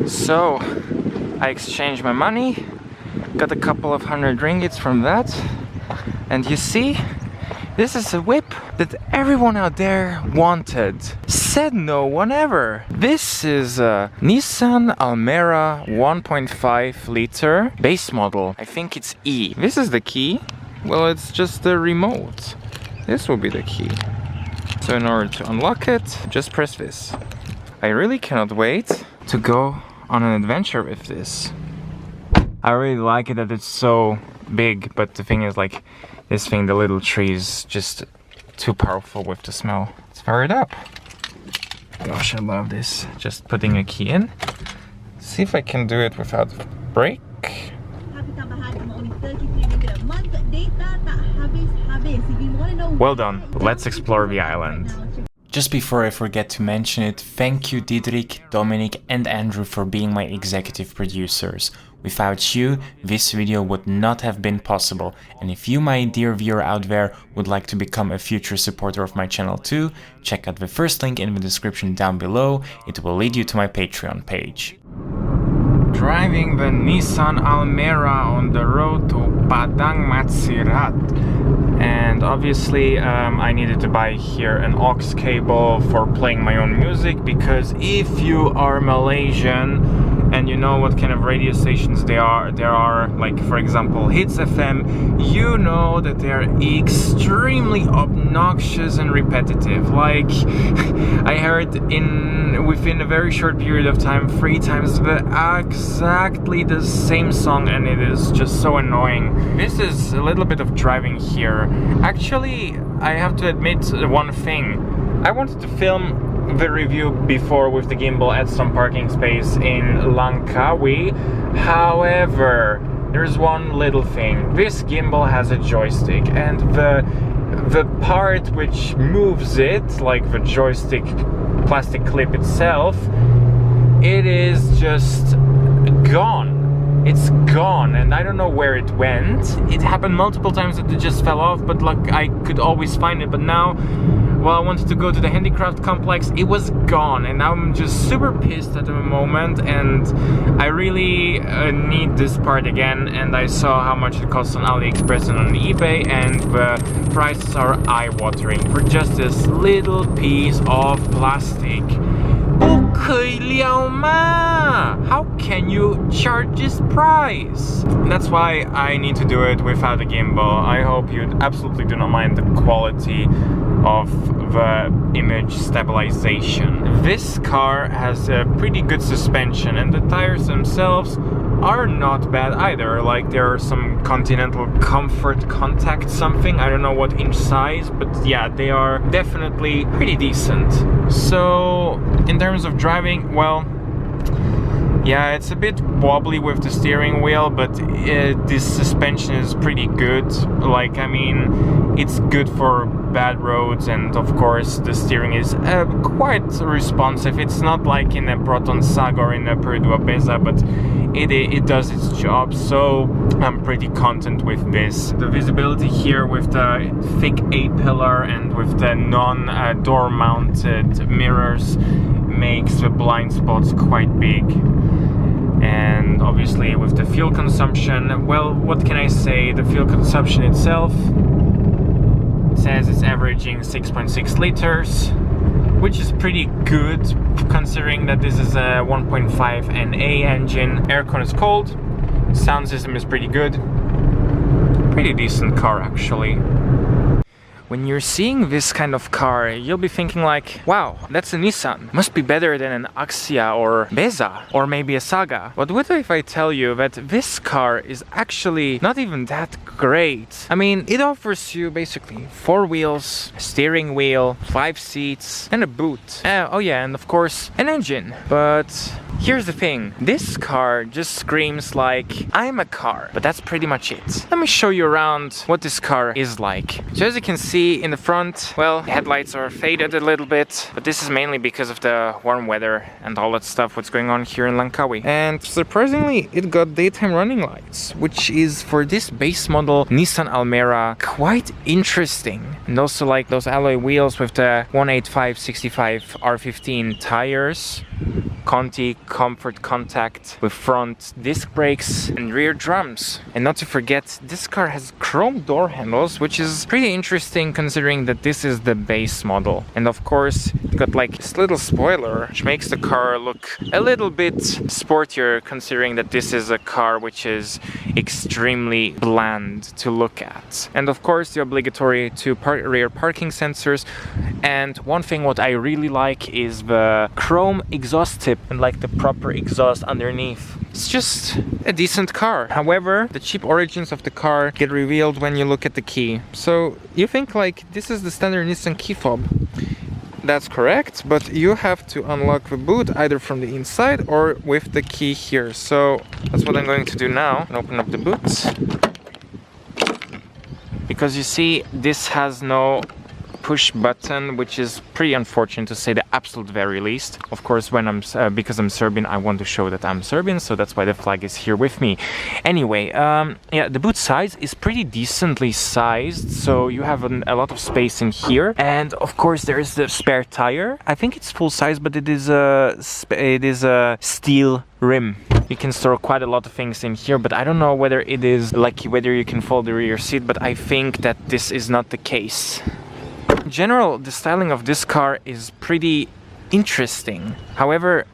So I exchanged my money, got a couple of 100 ringgits from that, and you see, this is a whip that everyone out there wanted. Said no one ever. This is a Nissan Almera 1.5 liter base model. I think it's E. This is the key. Well, it's just the remote. This will be the key. So in order to unlock it, just press this. I really cannot wait to go on an adventure with this. I really like it that it's so big, but the thing is, like, this thing, the little tree, is just too powerful with the smell. Let's fire it up. Gosh, I love this. Just putting a key in. See if I can do it without brake. Well done. Let's explore the island. Just before I forget to mention it, thank you Didrik, Dominic and Andrew for being my executive producers. Without you, this video would not have been possible, and if you, my dear viewer out there, would like to become a future supporter of my channel too, check out the first link in the description down below. It will lead you to my Patreon page. Driving the Nissan Almera on the road to Padang Matsirat. And obviously I needed to buy here an aux cable for playing my own music, because if you are Malaysian and you know what kind of radio stations there are, like for example Hits FM, you know that they're extremely obnoxious and repetitive. Like I heard within a very short period of time 3 times exactly the same song, and it is just so annoying. This is a little bit of driving here. Actually, I have to admit one thing. I wanted to film the review before with the gimbal at some parking space in Langkawi. However, there's one little thing. This gimbal has a joystick, and the part which moves it, like the joystick plastic clip itself, it is just gone. It's gone, and I don't know where it went. It happened multiple times that it just fell off, but like I could always find it. But now, well, I wanted to go to the handicraft complex, it was gone, and now I'm just super pissed at the moment, and I really need this part again. And I saw how much it costs on AliExpress and on eBay, and the prices are eye-watering for just this little piece of plastic. How can you charge this price? That's why I need to do it without a gimbal. I hope you absolutely do not mind the quality of the image stabilization. This car has a pretty good suspension, and the tires themselves are not bad either. Like there are some Continental Comfort Contact something, I don't know what inch size, but yeah, they are definitely pretty decent. So in terms of driving, well, yeah, it's a bit wobbly with the steering wheel, but this suspension is pretty good. Like, I mean, it's good for bad roads, and of course the steering is quite responsive. It's not like in a Proton Saga or in a Perodua Myvi, but it does its job, so I'm pretty content with this. The visibility here with the thick A-pillar and with the non-door mounted mirrors makes the blind spots quite big. And obviously with the fuel consumption, well, what can I say? The fuel consumption itself, it says it's averaging 6.6 liters, which is pretty good considering that this is a 1.5 NA engine. Aircon is cold, sound system is pretty good. Pretty decent car actually. When you're seeing this kind of car, you'll be thinking like, wow, that's a Nissan. Must be better than an Axia or Beza or maybe a Saga. But what if I tell you that this car is actually not even that great? I mean, it offers you basically 4 wheels, a steering wheel, 5 seats, and a boot. Oh yeah, and of course, an engine. But here's the thing, this car just screams like, I'm a car, but that's pretty much it. Let me show you around what this car is like. So as you can see in the front, well, the headlights are faded a little bit, but this is mainly because of the warm weather and all that stuff what's going on here in Langkawi. And surprisingly, it got daytime running lights, which is for this base model Nissan Almera quite interesting. And also like those alloy wheels with the 185/65 R15 tires. Conti comfort contact with front disc brakes and rear drums. And not to forget, this car has chrome door handles, which is pretty interesting considering that this is the base model. And of course, it's got like this little spoiler, which makes the car look a little bit sportier considering that this is a car which is extremely bland to look at. And of course, the obligatory two rear parking sensors. And one thing what I really like is the chrome exhaust tip and like the proper exhaust underneath. It's just a decent car. However, the cheap origins of the car get revealed when you look at the key. So you think like this is the standard Nissan key fob. That's correct, but you have to unlock the boot either from the inside or with the key here. So that's what I'm going to do now and open up the boot. Because you see, this has no push button, which is pretty unfortunate to say the absolute very least. Of course, when because I'm Serbian, I want to show that I'm Serbian, so that's why the flag is here with me. Anyway, yeah, the boot size is pretty decently sized, so you have a lot of space in here. And of course, there is the spare tire. I think it's full size, but it is a steel rim. You can store quite a lot of things in here, but I don't know whether it is like whether you can fold the rear seat, but I think that this is not the case. In general, the styling of this car is pretty interesting. However,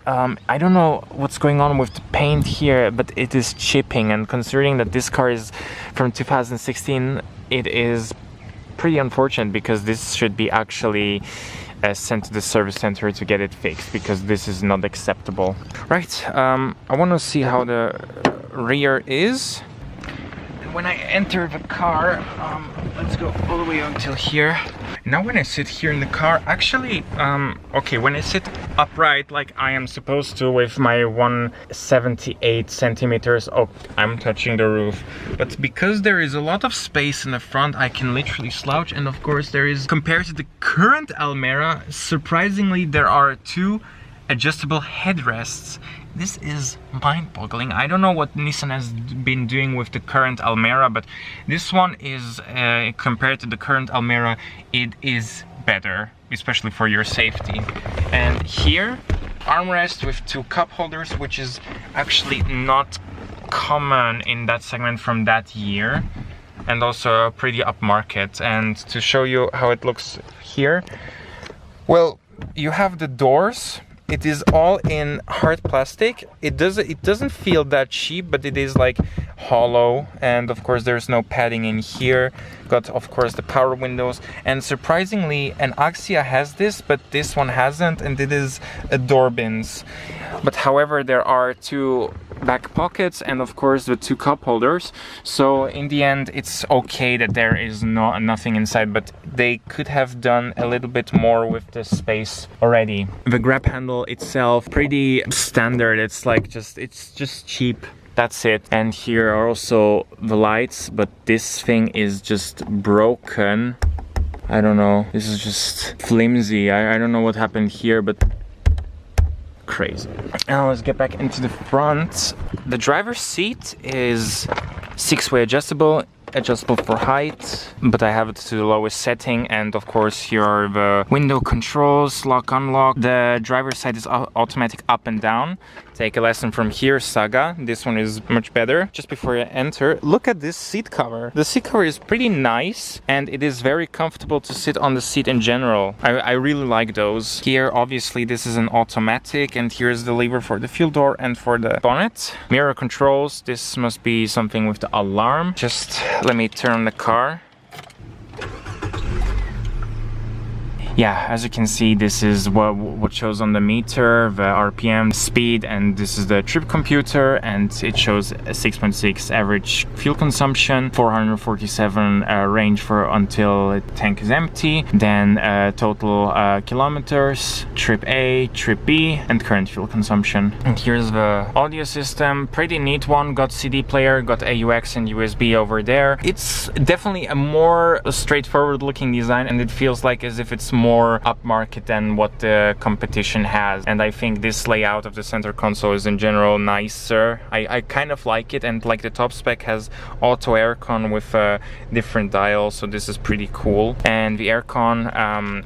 I don't know what's going on with the paint here, but it is chipping, and considering that this car is from 2016, it is pretty unfortunate because this should be actually sent to the service center to get it fixed, because this is not acceptable. Right, I want to see how the rear is. When I enter the car, let's go all the way until here. Now when I sit here in the car, actually, okay, when I sit upright like I am supposed to with my 178 centimeters, oh, I'm touching the roof. But because there is a lot of space in the front, I can literally slouch. And of course there is, compared to the current Almera, surprisingly there are two adjustable headrests. This is mind-boggling. I don't know what Nissan has been doing with the current Almera, but this one is, compared to the current Almera, it is better, especially for your safety. And here, armrest with two cup holders, which is actually not common in that segment from that year, and also pretty upmarket. And to show you how it looks here, well, you have the doors. It is all in hard plastic. It doesn't feel that cheap, but it is like hollow, and of course there's no padding in here. Got of course the power windows, and surprisingly an Axia has this, but this one hasn't, and it is a door bins. But however, there are two back pockets and of course the two cup holders, so in the end it's okay that there is nothing inside, but they could have done a little bit more with the space already. The grab handle itself, pretty standard. It's like it's just cheap. That's it. And here are also the lights, but this thing is just broken. I don't know, this is just flimsy. I don't know what happened here, but crazy. Now let's get back into the front. The driver's seat is 6-way adjustable for height, but I have it to the lowest setting. And of course here are the window controls, lock unlock. The driver's side is automatic up and down. Take a lesson from here, Saga. This one is much better. Just before you enter, look at this seat cover. The seat cover is pretty nice, and it is very comfortable to sit on the seat in general. I really like those. Here, obviously, this is an automatic, and here's the lever for the fuel door and for the bonnet. Mirror controls. This must be something with the alarm. Just let me turn on the car. Yeah, as you can see, this is what shows on the meter, the RPM, speed, and this is the trip computer, and it shows a 6.6 average fuel consumption, 447 range for until the tank is empty, then total kilometers, trip A, trip B, and current fuel consumption. And here's the audio system, pretty neat one, got CD player, got AUX and USB over there. It's definitely a more straightforward looking design, and it feels like as if it's more upmarket than what the competition has, and I think this layout of the center console is in general nicer. I kind of like it, and like the top spec has auto aircon with a different dial, so this is pretty cool. And the aircon,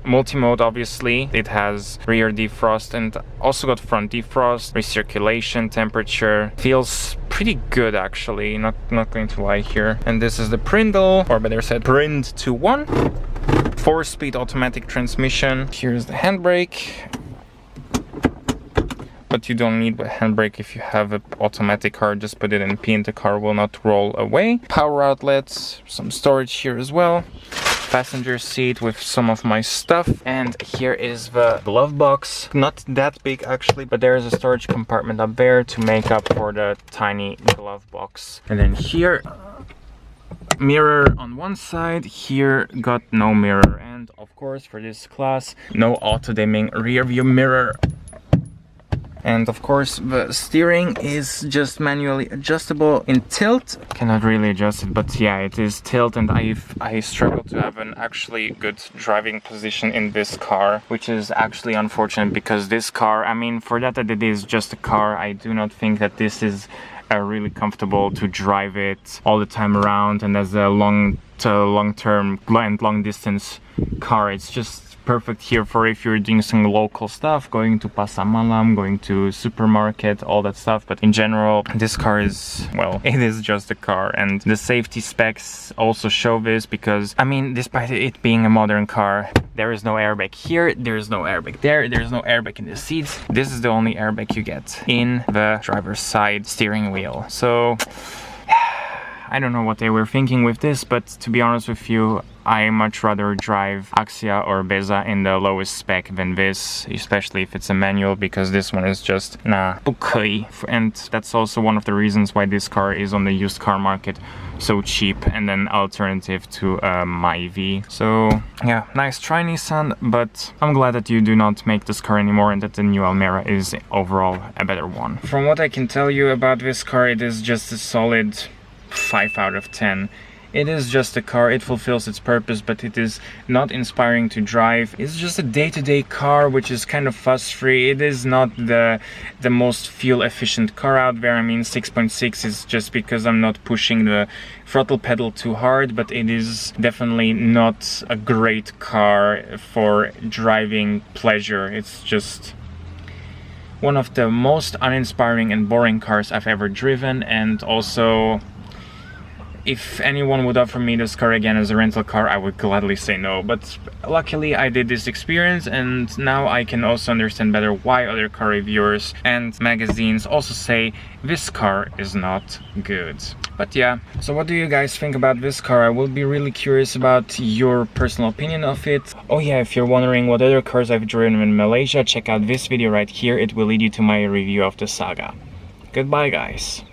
multi-mode obviously, it has rear defrost and also got front defrost, recirculation, temperature. Feels pretty good actually, not going to lie here. And this is the Prindle, or better said Prind 2.1, 4-speed automatic transmission. Here's the handbrake, but you don't need a handbrake if you have an automatic car. Just put it in P and the car will not roll away. Power outlets, some storage here as well. Passenger seat with some of my stuff, and here is the glove box. Not that big actually, but there is a storage compartment up there to make up for the tiny glove box. And then here, mirror on one side, here got no mirror, and of course for this class, no auto dimming rear view mirror. And of course the steering is just manually adjustable in tilt. Cannot really adjust it, but yeah, it is tilt, and I struggle to have an actually good driving position in this car, which is actually unfortunate because this car, I mean, for that it is just a car, I do not think that this is really comfortable to drive it all the time around, and as a long-term and long-distance car. It's just perfect here for if you're doing some local stuff, going to Pasar Malam, going to supermarket, all that stuff. But in general, this car is, well, it is just a car, and the safety specs also show this, because I mean, despite it being a modern car, there is no airbag here, there is no airbag there, there's no airbag in the seats. This is the only airbag you get in the driver's side steering wheel. So I don't know what they were thinking with this, but to be honest with you, I much rather drive Axia or Beza in the lowest spec than this, especially if it's a manual, because this one is just, nah, 不可以. And that's also one of the reasons why this car is on the used car market so cheap, and an alternative to Myvi. So yeah, nice try Nissan, but I'm glad that you do not make this car anymore, and that the new Almera is overall a better one. From what I can tell you about this car, it is just a solid 5 out of 10. It is just a car, it fulfills its purpose, but it is not inspiring to drive. It's just a day-to-day car, which is kind of fuss-free. It is not the most fuel-efficient car out there. I mean, 6.6 is just because I'm not pushing the throttle pedal too hard, but it is definitely not a great car for driving pleasure. It's just one of the most uninspiring and boring cars I've ever driven. And also, if anyone would offer me this car again as a rental car, I would gladly say no. But luckily I did this experience, and now I can also understand better why other car reviewers and magazines also say this car is not good. But yeah, so what do you guys think about this car? I will be really curious about your personal opinion of it. Oh yeah, if you're wondering what other cars I've driven in Malaysia, check out this video right here. It will lead you to my review of the Saga. Goodbye guys.